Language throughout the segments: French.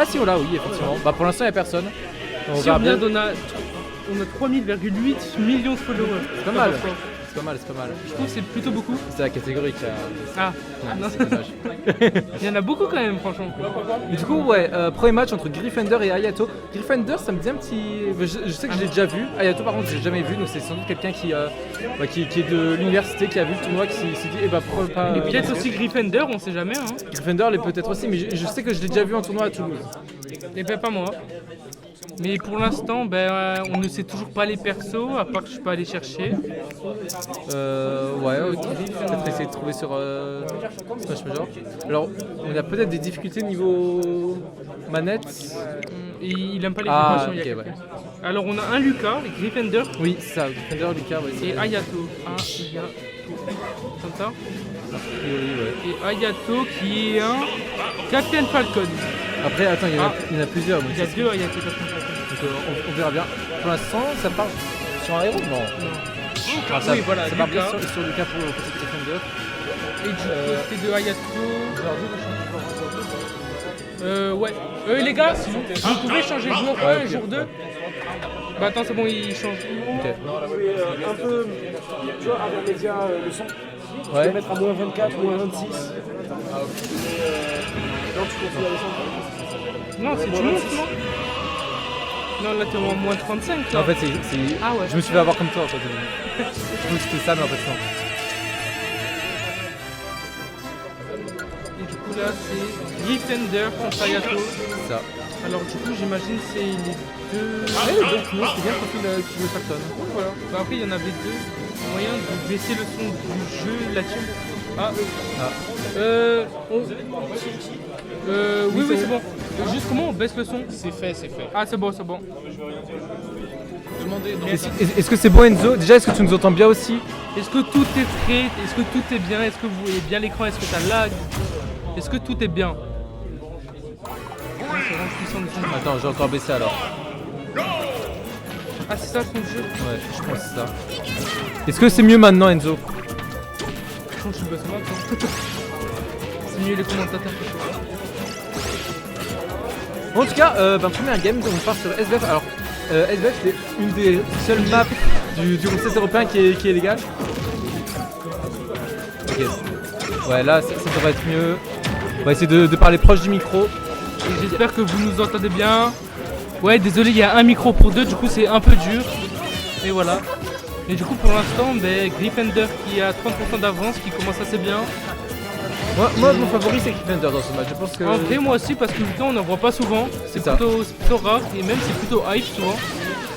si on l'a, oui, effectivement. Bah pour l'instant, il n'y a personne. Si on regarde, on a 3000,8 millions de followers. C'est pas mal. C'est pas mal, c'est pas mal. Je trouve que c'est plutôt beaucoup. C'est la catégorie qui a... Ah, Ouais, non. c'est dommage. Il y en a beaucoup quand même, franchement. Mais du coup, ouais, premier match entre Gryffindor et Hayato. Gryffindor, ça me dit un petit... Je sais que je l'ai déjà vu. Hayato, par contre, je l'ai jamais vu. Donc c'est sans doute quelqu'un qui est de l'université, qui a vu le tournoi, qui s'est dit, eh bah pourquoi pas... Et peut-être aussi Gryffindor, on sait jamais. Hein. Gryffindor l'est peut-être aussi, mais je sais que je l'ai déjà vu en tournoi à Toulouse. Et ben pas moi. Mais pour l'instant, on ne sait toujours pas les persos, à part que je peux aller chercher. Ouais, ok. Peut-être essayer de trouver sur Smash Major. Alors, on a peut-être des difficultés niveau manette. Et il aime pas les Ah, vibrations, il y a ok, quelqu'un. Alors on a un Lucas, Gryffindor, Oui, c'est ça, Gryffindor, Lucas, ouais. et Hayato. Hayato. Comme ça. A priori, ouais. Et Hayato qui est un Captain Falcon. Après, attends, il y en a plusieurs. Donc Il y a deux Hayato Captain Falcon. on verra bien. Pour l'instant, ça part sur un héros. Non. Ah, ça, Oui, voilà, ça part bien Lucas. sur Lucas pour le petit Gryffindor. Et du côté de Hayato. Ouais. Les gars, vous pouvez changer jour 1 et jour 2. Bah attends, c'est bon, il change. Ok. Un peu, tu vois, intermédiaire le son. Tu Ouais. peux mettre à moins 24, moins 26. Donc tu continues à descendre. Non, c'est du monte, non? Non, là t'es en moins 35. En fait, c'est... Ah ouais. Je me suis fait avoir comme toi en fait. Je trouve que c'était ça, mais en fait, non. Et du coup là c'est Gryffindor contre Hayato. C'est ça. Alors du coup j'imagine c'est les deux. Ouais, donc sinon, c'est bien le profil qui me factonne. Voilà. Bah après il y en avait deux. Moyen de baisser le son du jeu là-dessus. Ah. Oui c'est bon. Juste comment on baisse le son? C'est fait, c'est fait. Ah c'est bon, c'est bon. Demandez donc. Est-ce que c'est bon, Enzo? Déjà, est-ce que tu nous entends bien aussi? Est-ce que tout est frais? Est-ce que tout est bien? Est-ce que vous voyez bien l'écran? Est-ce que ça lag? Est-ce que tout est bien? Attends, j'ai encore baissé alors. Ah c'est ça son jeu? Ouais, je pense que c'est ça. Est-ce que c'est mieux maintenant, Enzo? Je pense que je baisse maintenant. C'est mieux les commentateurs. En tout cas, premier game, on part sur SBF. Alors, SBF, c'est une des seules maps du concept européen qui est légale. Ok. Ouais, là, ça devrait être mieux. On va essayer de parler proche du micro. Et j'espère que vous nous entendez bien. Ouais, désolé, il y a un micro pour deux, du coup c'est un peu dur. Et voilà. Et du coup pour l'instant, Gryffindor qui a 30% d'avance, qui commence assez bien. Moi, mon favori, c'est Gryffindor dans ce match. Je pense que... En vrai, moi aussi, parce que Lucas on n'en voit pas souvent. C'est ça. plutôt rare, et même c'est plutôt hype souvent.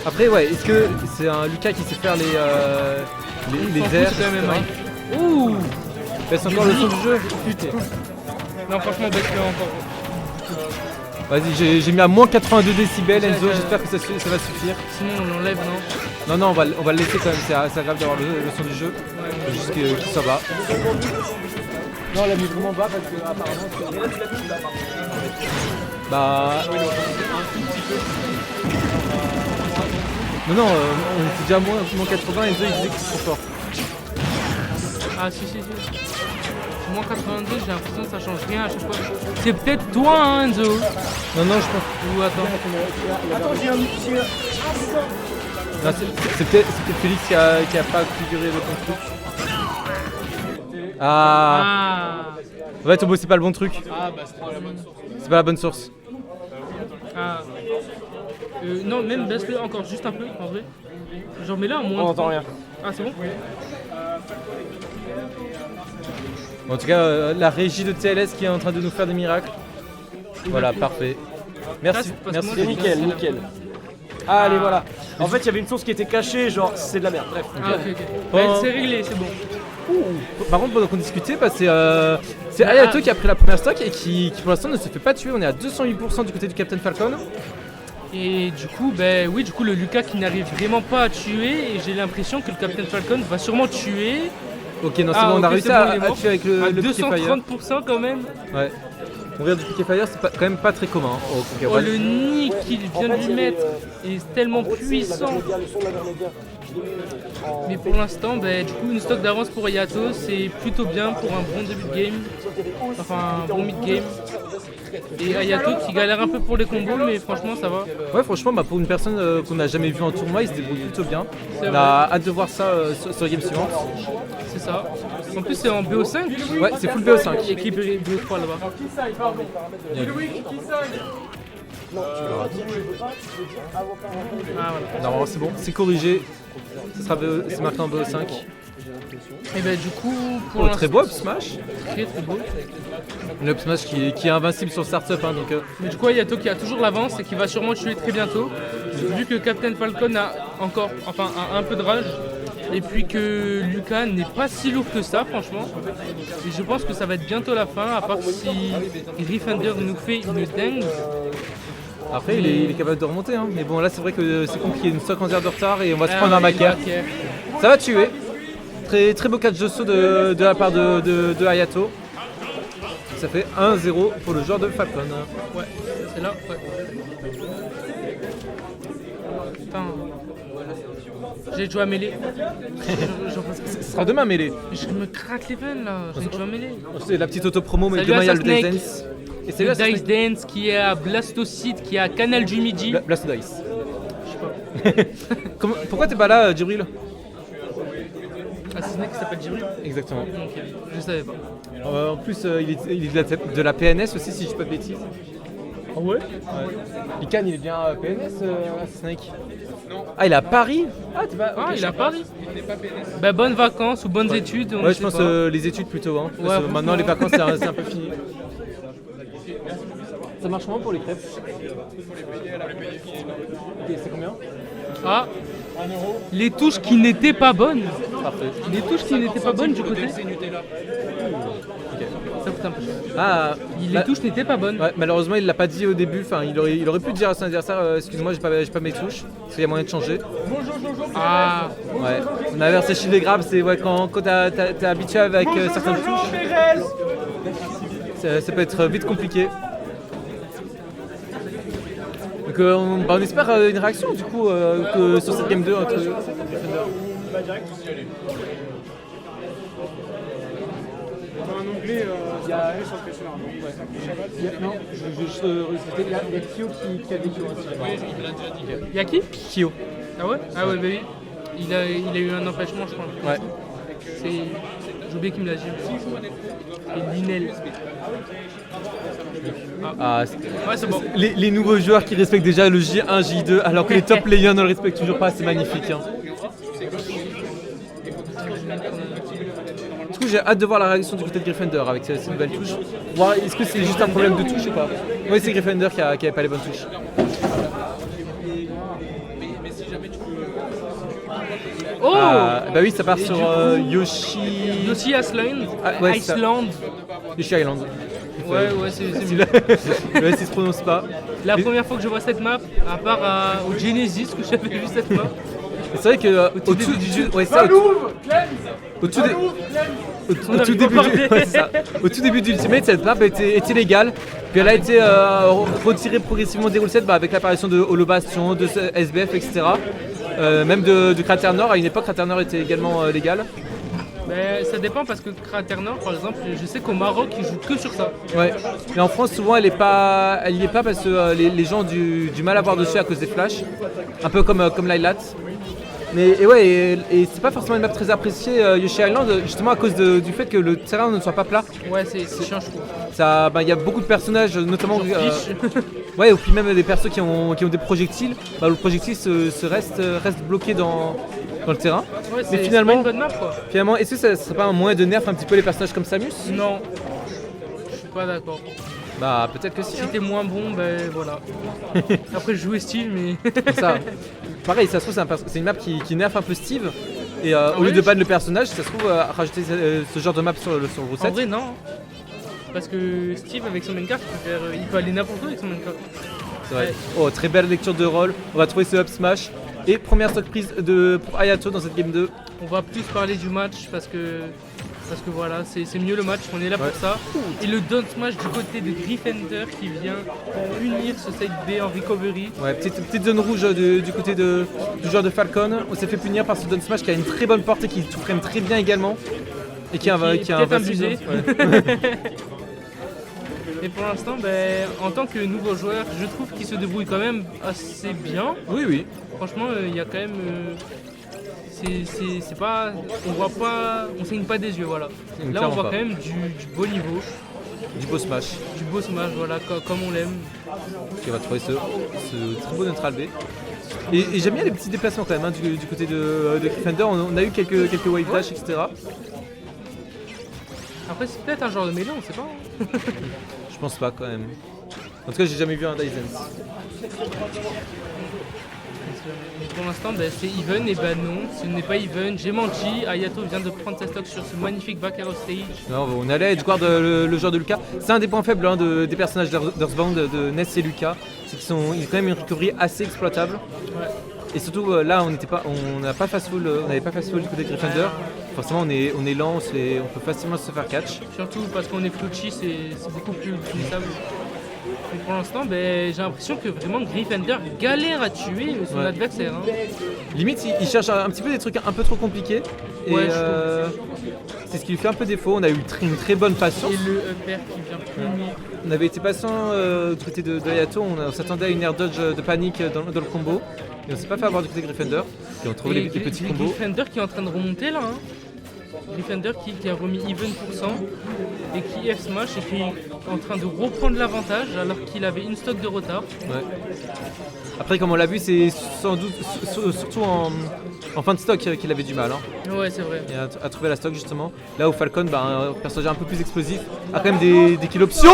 Après, ouais, est-ce que c'est un Lucas qui sait faire les airs, C'est quand même etc. hype. Ouh. Baisse encore le son du jeu. Putain. Non, franchement, baisse-le encore. Vas-y, j'ai mis à moins 82 décibels, Enzo, j'espère que ça va suffire. Sinon on l'enlève, non? Non, on va le laisser quand même, c'est agréable d'avoir le son du jeu. Faut juste qu'il soit bas. Non, la mise vraiment bas parce que apparemment c'est. Bah. Non, on était déjà à moins 80, Enzo il disait que c'était trop fort. Ah si. Moins 82, j'ai l'impression que ça change rien à chaque fois. C'est peut-être toi, hein, Enzo? Non, je pense. Ou attends. Attends, j'ai un. Non, c'est peut-être Félix qui a pas configuré le bon truc. Ah. Ouais, Tobo, c'est pas le bon truc. Ah bah c'était pas la bonne. C'est pas la bonne source. Ah. Non, même baisse-le encore juste un peu, en vrai. Genre, mets-le à moins. On n'entend rien. Ah, c'est bon? En tout cas, la régie de TLS qui est en train de nous faire des miracles. Voilà, parfait. Merci. Parce que moi, C'est nickel. Ah, allez, voilà. En fait, il y avait une source qui était cachée, genre c'est de la merde. Bref. Ah, ok. Bon. Ouais, c'est réglé, c'est bon. Par contre, pendant qu'on discutait, c'est Hayato qui a pris la première stock et qui pour l'instant ne se fait pas tuer. On est à 208% du côté du Captain Falcon. Et du coup, oui, le Lucas qui n'arrive vraiment pas à tuer. Et j'ai l'impression que le Captain Falcon va sûrement tuer. Ok, non, c'est bon, on a réussi à tuer avec le Piqué Fire. 230% quand même. Ouais. On regarde du Piqué Fire, c'est quand même pas très commun. Oh, okay, Oh, le nick qu'il vient de lui mettre est tellement puissant. Mais pour l'instant, du coup, une stock d'avance pour Hayato, c'est plutôt bien pour un bon début de game. Enfin, un bon mid-game. Et Ayato qui galère un peu pour les combos, mais franchement ça va. Ouais, franchement, pour une personne qu'on n'a jamais vue en tournoi, il se débrouille plutôt bien. C'est On a hâte de voir ça sur la game suivante. C'est ça. En plus c'est en BO5. Ouais, c'est full BO5. Équipe BO3 là-bas. Ah voilà. Non, c'est bon, c'est corrigé. C'est marqué en BO5. Et ben du coup pour Oh, l'instant, très beau up smash. très beau. Le up smash qui est invincible sur startup. Hein, donc, Mais du coup Ayato qui a toujours l'avance et qui va sûrement tuer très bientôt. Vu que Captain Falcon a encore a un peu de rage. Et puis que Lucas n'est pas si lourd que ça franchement. Et je pense que ça va être bientôt la fin, à part si Gryffindor nous fait une dingue. après, il est capable de remonter. Hein. Mais bon, là, c'est vrai que c'est compliqué. Une 50 heures de retard et on va se prendre un macaire. Ça va tuer. Très, très beau catch de saut de la part de Ayato. Ça fait 1-0 pour le joueur de Falcon. Ouais, c'est là, ouais. Putain. J'ai joué à mêlée. Ce sera demain mêlée. Je me craque les veines là, j'ai joué à mêlée. C'est la petite auto-promo, mais Salut demain il y a le Assassinake. Dice Dance. Et c'est Le là Dice Dance qui est à Blastocide, qui est à Canal du Midi. Blast Dice. Je sais pas. Pourquoi t'es pas là, Djibril? Assassinake qui s'appelle Jibril. Exactement. Ok, je savais pas. En plus, il est de la PNS aussi, si je dis pas de bêtises. Ah ouais? Ican, il est bien PNS, Snake. Non. Ah, il est à Paris? Ah, t'es pas. Ah, ok, il est à Paris. Bah, bonnes vacances ou bonnes études. On Ouais, ne je sait pense pas. les études plutôt. Hein, parce Ouais, que maintenant, franchement. les vacances, c'est un peu fini. Ça marche comment pour les crêpes? Ok, c'est combien? Ah, les touches qui n'étaient pas bonnes. Parfait. Les touches qui n'étaient pas bonnes du côté. Ça coûte un peu cher. Ah, Les touches n'étaient pas bonnes. ouais, malheureusement, il l'a pas dit au début. Enfin, il aurait pu dire à son adversaire excuse-moi, j'ai pas mes touches. Parce qu'il y a moyen de changer. Ah, Ouais. On a versé chiffre grave, c'est ouais, quand t'es habitué avec certaines touches. Ça peut être vite compliqué. Donc on espère une réaction du coup sur cette game 2 entre Gryffindor. Il y a non, je juste répéter, il y a Kyo qui a vécu aussi. il y a qui? Kyo. Ah ouais? Ah ouais, bah oui. Il a eu un empêchement, je crois. Ouais. J'ai oublié qu'il me l'a dit. Et Linel. Ah, Ouais, c'est bon. les nouveaux joueurs qui respectent déjà le J1, J2, alors que les top players ne le respectent toujours pas, c'est magnifique. Hein. Du coup, j'ai hâte de voir la réaction du côté de Gryffindor avec ces nouvelles touches. Voir est-ce que c'est juste un problème de touche ou pas. Oui, c'est Gryffindor qui avait pas les bonnes touches. Oh! Bah oui, ça part sur Yoshi. Yoshi Island. Ah, ouais, c'est ça. Iceland. Yoshi Island. Ouais, c'est mieux. Celui-là, ouais, s'il se prononce pas. La Mais- première fois que je vois cette map, à part au Genesis que j'avais vu cette map. C'est vrai que au-dessous du jeu, ouais, ça, au tout début ouais, c'est ça. Au tout début d'Ultimate, cette map était légale, puis elle a été retirée progressivement des ruleset avec l'apparition de Holo Bastion, de SBF, etc. Même de Crater Nord. À une époque, Crater Nord était également légal. Mais ça dépend parce que Crater Nord, par exemple, je sais qu'au Maroc, ils jouent que sur ça. Ouais. Mais en France, souvent, elle y est pas parce que les gens ont du mal à voir dessus à cause des flashs, un peu comme Lylat. Mais et c'est pas forcément une map très appréciée Yoshi Island, justement à cause du fait que le terrain ne soit pas plat. Ouais, c'est chiant, je trouve. Ça, il y a beaucoup de personnages, notamment ouais, ou puis même des persos qui ont des projectiles. Le projectile reste bloqué dans le terrain. Ouais, Mais c'est finalement, pas une bonne map, quoi. finalement, est-ce que ça serait pas un moyen de nerf un petit peu les personnages comme Samus? Non, je suis pas d'accord. Bah peut-être que si. Si t'es moins bon, ben voilà. Après, je jouais Steve, mais. Ça. Pareil, ça se trouve c'est une map qui nerf un peu Steve. Et au lieu oui, de ban le personnage, ça se trouve rajouter ce genre de map sur le En reset. vrai, non. Parce que Steve, avec son main card, il peut aller n'importe où avec son main card. C'est vrai. Oh, très belle lecture de rôle. On va trouver ce up smash. Et première stock prise pour Ayato dans cette game 2. On va plus parler du match parce que voilà, c'est mieux le match, on est là Ouais. pour ça. Et le down smash du côté de Gryffindor qui vient unir ce side B en recovery. Ouais, petite zone rouge du côté du joueur de Falcon. On s'est fait punir par ce down smash qui a une très bonne portée, qui tout frame très bien également. Et qui a un peut-être abusé. Ouais. Et pour l'instant, ben, en tant que nouveau joueur, je trouve qu'il se débrouille quand même assez bien. Oui, oui. Franchement, il y a quand même. C'est pas. On voit pas. On saigne pas des yeux, voilà. Là, on Clairement voit pas. quand même du beau niveau, Du beau smash. du beau smash, voilà, comme on l'aime. Qui va trouver ce très beau neutral B. Et j'aime bien les petits déplacements quand même hein, du côté de Gryffindor. On a eu quelques wave dash, etc. Après, c'est peut-être un genre de mêlée, on sait pas. Hein. Je pense pas quand même. En tout cas, j'ai jamais vu un Dyson. Mais pour l'instant, ben, c'est even, et ben non, ce n'est pas even. J'ai menti, Ayato vient de prendre sa stock sur ce magnifique back arrow stage. Non, on allait edgeguard le joueur de Lucas. C'est un des points faibles hein, des personnages d'Earthbound de Ness et Lucas. C'est qu'ils ont quand même une recovery assez exploitable. Ouais. Et surtout là, on n'avait pas fast full du côté de Gryffindor. Forcément, on est lent, on peut facilement se faire catch. Surtout parce qu'on est flouchi, c'est beaucoup plus punissable. Et pour l'instant, ben, j'ai l'impression que vraiment Gryffindor galère à tuer son Ouais. adversaire. Hein. Limite, il cherche un petit peu des trucs un peu trop compliqués. Et Ouais, je c'est ce qui lui fait un peu défaut. On a eu une très bonne patience. Et le upper qui vient punir. On avait été patient du côté de Hayato. On s'attendait à une air dodge de panique dans le combo. Et on s'est pas fait avoir du côté de Gryffindor. Et on trouvait les petits combos. Gryffindor qui est en train de remonter là. Hein. Gryffindor qui a remis even pour 100 et qui F smash et qui est en train de reprendre l'avantage alors qu'il avait une stock de retard. Ouais. Après, comme on l'a vu, c'est sans doute surtout en fin de stock qu'il avait du mal. Hein. Ouais, c'est vrai. Et à trouver la stock justement. Là où Falcon, un personnage un peu plus explosif, a quand même des kill options.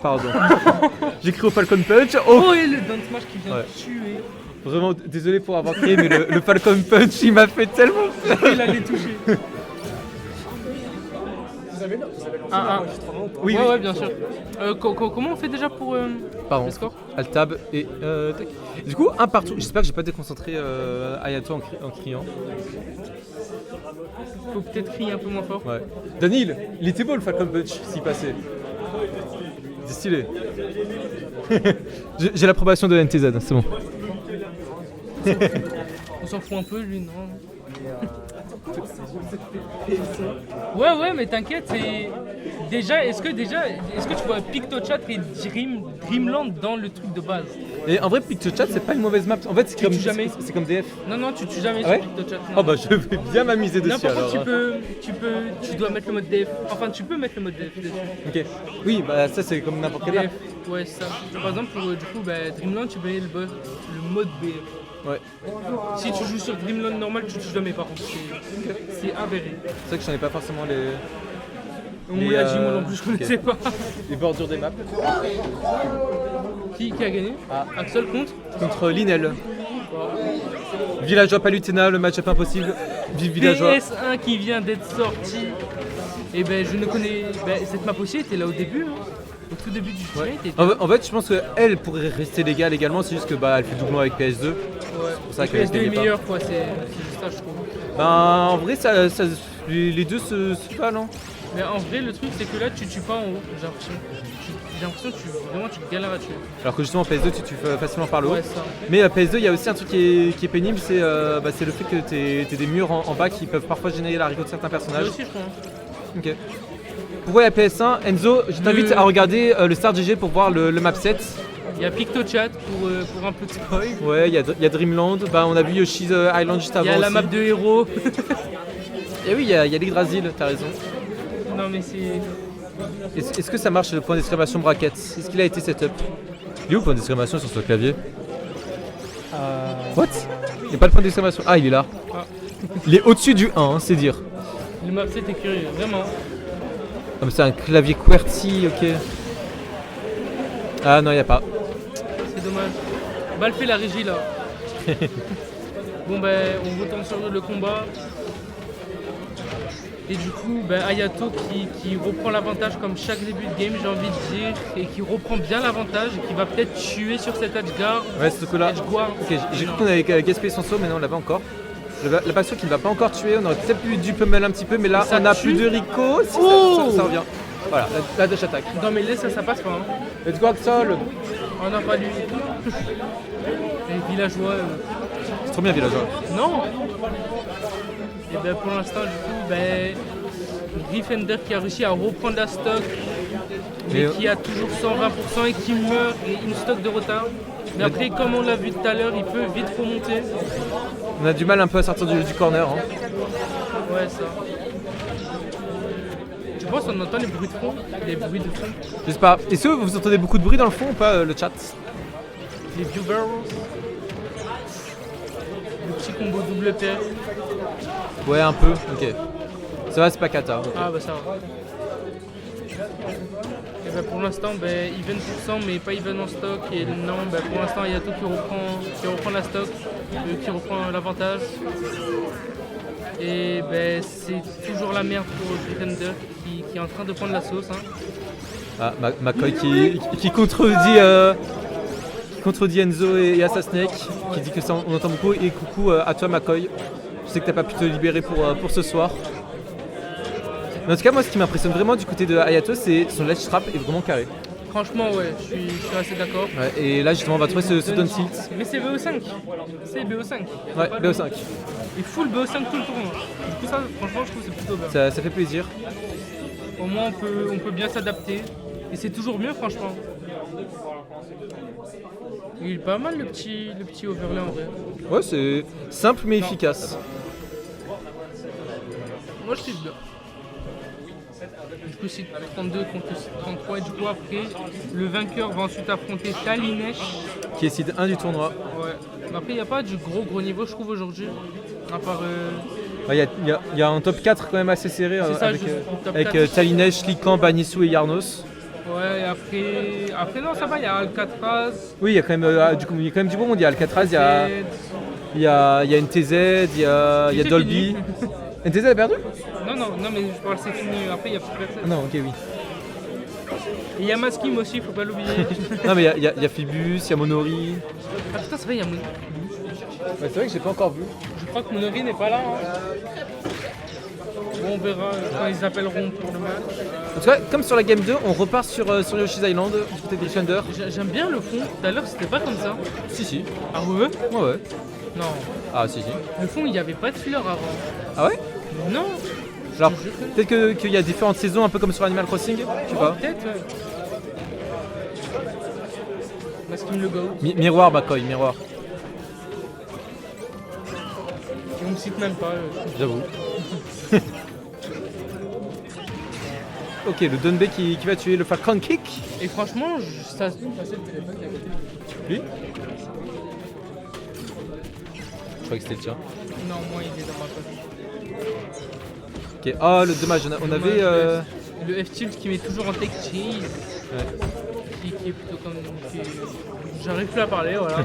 Pardon. J'ai crié au Falcon Punch. Oh, et le down smash qui vient Ouais. de tuer. Vraiment désolé pour avoir crié, mais le Falcon Punch il m'a fait tellement. Il allait toucher. Oui, Ouais, bien sûr. Comment on fait déjà pour Pardon. le score? Altab et tac. Du coup, un partout. J'espère que j'ai pas déconcentré Hayato en criant. Faut peut-être crier un peu moins fort. Ouais. Daniel, il était beau le Falcon Punch s'il passait. C'est stylé. J'ai l'approbation de NTZ, c'est bon. On s'en fout un peu, lui, non? Ouais, mais t'inquiète, c'est. Est-ce que tu vois Pictochat et Dreamland dans le truc de base? Et en vrai, Pictochat, c'est pas une mauvaise map. En fait, c'est Tu tues jamais. c'est comme DF. Non, tu tues jamais Ah ouais sur Pictochat. Oh bah, je vais bien m'amuser dessus Non, par alors. contre, tu dois mettre le mode DF. Enfin, tu peux mettre le mode DF dessus. Ok. Oui, bah ça, c'est comme n'importe quelle map. DF, ouais, c'est ça. Par exemple, pour du coup, Dreamland, tu peux mettre le mode BF. Ouais. Si tu joues sur Dreamland normal, tu tues jamais par contre. C'est avéré. C'est vrai que j'en ai pas forcément les On Mais, me l'a dit, moi non plus, je connaissais pas. bordures des maps. Qui a gagné? Axel contre Linel. Villageois Palutena, le match-up impossible. Vive Villageois. PS1 qui vient d'être sorti. Et ben je ne connais. Cette map aussi était là au début. Hein. Au tout début du ultimate. En fait, je pense qu'elle pourrait rester légale également, c'est juste que elle fait doublon avec PS2. Ouais. pour ça Le qu'elle PS2 gagnait est pas. meilleur quoi, c'est juste ça je trouve. En vrai, les deux se valent. Hein. Mais en vrai le truc c'est que là tu tues pas en haut, j'ai l'impression. J'ai l'impression que tu galères à tuer. Alors que justement PS2 tu tues facilement par le haut. Ouais ça. Mais PS2 il y a aussi un truc qui est pénible, c'est le fait que t'aies des murs en bas qui peuvent parfois générer la rigo de certains Moi personnages. aussi je crois. Hein. Ok. Pour la PS1, Enzo, je t'invite à regarder le Star GG pour voir le map set. Il y a Pictochat pour un peu de spoil. Ouais, il y a Dreamland, on a vu Yoshi's Island juste avant Il y a la aussi. map de héros. Et oui, il y a l'Yggdrasil, t'as raison. Non mais c'est. Est-ce que ça marche le point d'exclamation bracket? Est-ce qu'il a été setup? Il est où le point d'exclamation sur ce clavier? What? Il n'y a pas de point d'exclamation. Ah, il est là. Ah. Il est au-dessus du 1, hein, c'est dire. Le map set est curieux, vraiment. Ah, mais c'est un clavier QWERTY, ok. Ah non, il n'y a pas. C'est dommage. Mal fait la régie là. Bon on retourne sur le combat. Et du coup Hayato qui reprend l'avantage comme chaque début de game j'ai envie de dire. Et qui reprend bien l'avantage et qui va peut-être tuer sur cet edgeguard. Ouais, ce coup-là. Edgeguard. Ok, j'ai cru qu'on avait gaspillé son saut, mais non, on l'avait encore. La passion qui ne va pas encore tuer, on aurait peut-être pu du pummel un petit peu, mais là Ça on a tue. plus de Rico, si Oh ça revient. Voilà, la dash attack. Non mais laisse ça passe pas. Hein. Let's go Axel. On n'a pas lui. Les villageois. C'est trop bien Villageois. Non. Et pour l'instant du coup Gryffindor qui a réussi à reprendre la stock. mais Et- qui a toujours 120% et qui meurt et une stock de retard. Mais après, comme on l'a vu tout à l'heure, il peut vite remonter. On a du mal un peu à sortir du corner. Hein. Ouais, ça. Je pense qu'on entend les bruits de fond. Les bruits de fond. Je sais pas. Est-ce que vous entendez beaucoup de bruit dans le fond ou pas, le chat? Les viewers. Le petit combo double paire. Ouais, un peu. Ok. Ça va, c'est pas cata. Ok. Ah bah ça va. Et bah pour l'instant, bah, even %, mais pas even en stock. Et non, bah, pour l'instant, Ayato qui reprend la stock, qui reprend l'avantage. Et bah, c'est toujours la merde pour Griffender qui est en train de prendre la sauce. Hein. Ah, McCoy qui contredit Enzo et Assassinake, qui dit que ça on entend beaucoup. Et coucou à toi McCoy. Je sais que t'as pas pu te libérer pour ce soir. Mais en tout cas, moi, ce qui m'impressionne vraiment du côté de Ayato, c'est son ledge trap est vraiment carré. Franchement, ouais, je suis assez d'accord. Ouais, et là, justement, on va trouver ce down tilt. Mais c'est BO5. C'est BO5. Ouais, BO5. Et full BO5 tout le tournoi. Du coup, ça, franchement, je trouve que c'est plutôt bien. Ça fait plaisir. Au moins, on peut bien s'adapter. Et c'est toujours mieux, franchement. Il est pas mal le petit overlay en vrai. Ouais, c'est simple mais efficace. Moi, je suis bien. Du coup, c'est 32 contre 33. Et du coup, après, le vainqueur va ensuite affronter Talinesh. Qui est seed 1 du tournoi. Ouais. Mais après, il n'y a pas du gros niveau, je trouve, aujourd'hui. À part. Il y a un top 4 quand même assez serré C'est ça, avec, juste le top avec 4. Talinesh, Likan, Banisu et Yarnos. Ouais, et après, non, ça va, il y a Alcatraz. Oui, il y a quand même, il y a quand même du bon monde. Il y a Alcatraz, il y a NTZ, il y a C'est Dolby. fini. NTZ a perdu? Non, mais je parle, c'est fini. Après, il n'y a plus personne. Ah non, ok, oui. Et il y a Maskim aussi, faut pas l'oublier. Non, mais il y a Phoebus, il y a Monori. Ah putain, c'est vrai, il y a C'est vrai que j'ai pas encore vu. Je crois que Monori n'est pas là. Hein. Bon, on verra quand ils appelleront pour le match. En tout cas, comme sur la game 2, on repart sur Yoshi's Island du côté des Defender. J'aime bien le fond. Tout à l'heure, c'était pas comme ça. Si. Ah ouais? Ouais. Non. Ah, si. Le fond, il n'y avait pas de filler avant. Ah ouais? Non. Genre, peut-être qu'il y a différentes saisons, un peu comme sur Animal Crossing, je sais pas. Peut-être, ouais. Maskim le go. Miroir, McCoy, miroir. Et on me cite même pas. J'avoue. Ok, le Dunbay qui va tuer le Falcon Kick. Et franchement, ça. Lui? Je crois que c'était le tien. Non, moi, il est dans ma poche. Ok, oh le dommage, on avait... Le F-Tilt qui met toujours en tech cheese. Ouais. Qui est plutôt comme. J'arrive plus à parler, voilà.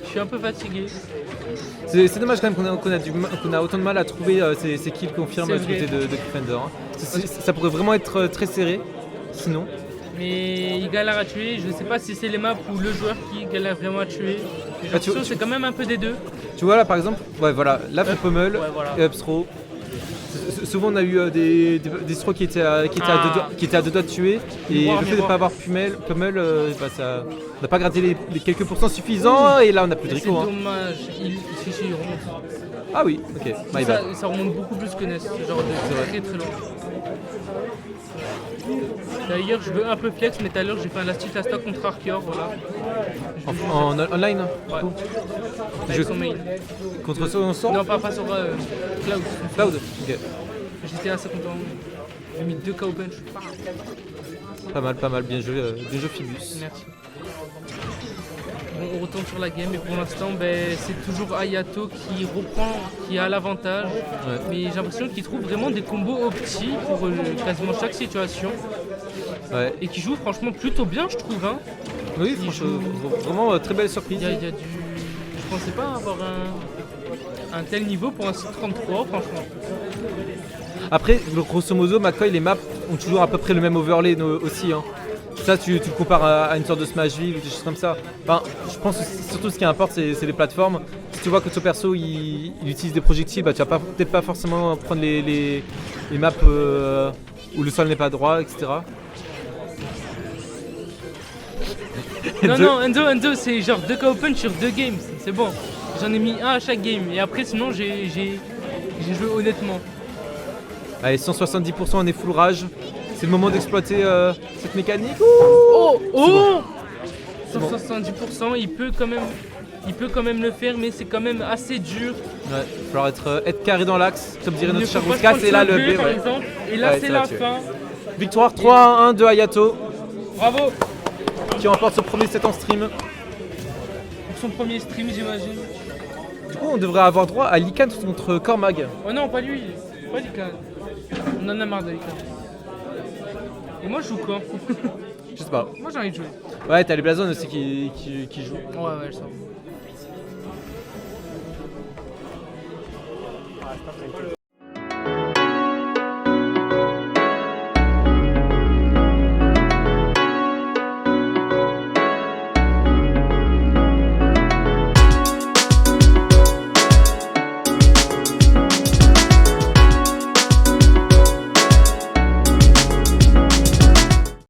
Je suis un peu fatigué. C'est dommage quand même qu'on a autant de mal à trouver ces kills confirmes C'est du côté vrai. de Defender. Hein. Ça pourrait vraiment être très serré, sinon. Mais il galère à tuer. Je sais pas si c'est les maps ou le joueur qui galère vraiment à tuer. J'ai l'impression que c'est quand même un peu des deux. Tu vois là par exemple, ouais voilà, là faut pummel Ouais, voilà. et up throw. Souvent on a eu des throws qui étaient à deux doigts de tuer et Miroir, le fait de ne miroir. pas avoir pummel, ça, on n'a pas gratté les quelques pourcents suffisants et là on n'a plus de C'est Rico. Hein. dommage. Si, il remonte. Ah oui, ok, my bad. Ça remonte beaucoup plus que Ness. Ce genre de très très long. D'ailleurs, je veux un peu flex, mais tout à l'heure j'ai fait un last hit à stock contre Arceor, voilà. En online Ouais. du coup. Avec son main. Contre ça on sort Non, pas sur Cloud. Cloud. Ok. J'étais assez content. J'ai mis 2 KO punch. Pas mal, bien joué Phoebus. Merci. Bon, on retourne sur la game et pour l'instant, c'est toujours Ayato qui reprend, qui a l'avantage. Ouais. Mais j'ai l'impression qu'il trouve vraiment des combos opti pour quasiment chaque situation. Ouais. Et qui joue franchement plutôt bien, je trouve. Hein. Oui, franchement, vraiment très belle surprise. Il y a du... Je pensais pas avoir un tel niveau pour un site 33, franchement. Après, grosso modo, McCoy, les maps ont toujours à peu près le même overlay aussi. Hein. Ça, tu le compares à une sorte de Smashville ou des choses comme ça. Enfin, je pense que surtout ce qui importe, c'est les plateformes. Si tu vois que ton perso il utilise des projectiles, bah, tu vas peut-être pas forcément prendre les maps où le sol n'est pas droit, etc. Non, Enzo, c'est genre 2 KO punch sur 2 games, c'est bon. J'en ai mis un à chaque game et après, sinon, j'ai joué honnêtement. Allez, 170% on est full rage. C'est le moment d'exploiter cette mécanique. Oh oh C'est bon. 170%, il peut quand même le faire, mais c'est quand même assez dur. Ouais, il va falloir être carré dans l'axe, comme dirait Il ne notre faut cher pas se Whiskas, prendre et là sur le le B, par ouais. exemple. Et là Ouais, c'est ça la va tuer. fin. Victoire 3-1 de Hayato, Bravo qui remporte ce premier set en stream. pour son premier stream, j'imagine. Du coup, on devrait avoir droit à Likan contre Cormag. Oh non, pas lui, pas Likan. On en a marre de Likan. Et moi je joue quand? Je sais pas. Moi j'ai envie de jouer. Ouais, t'as les Blazon aussi qui jouent. Ouais, je sens.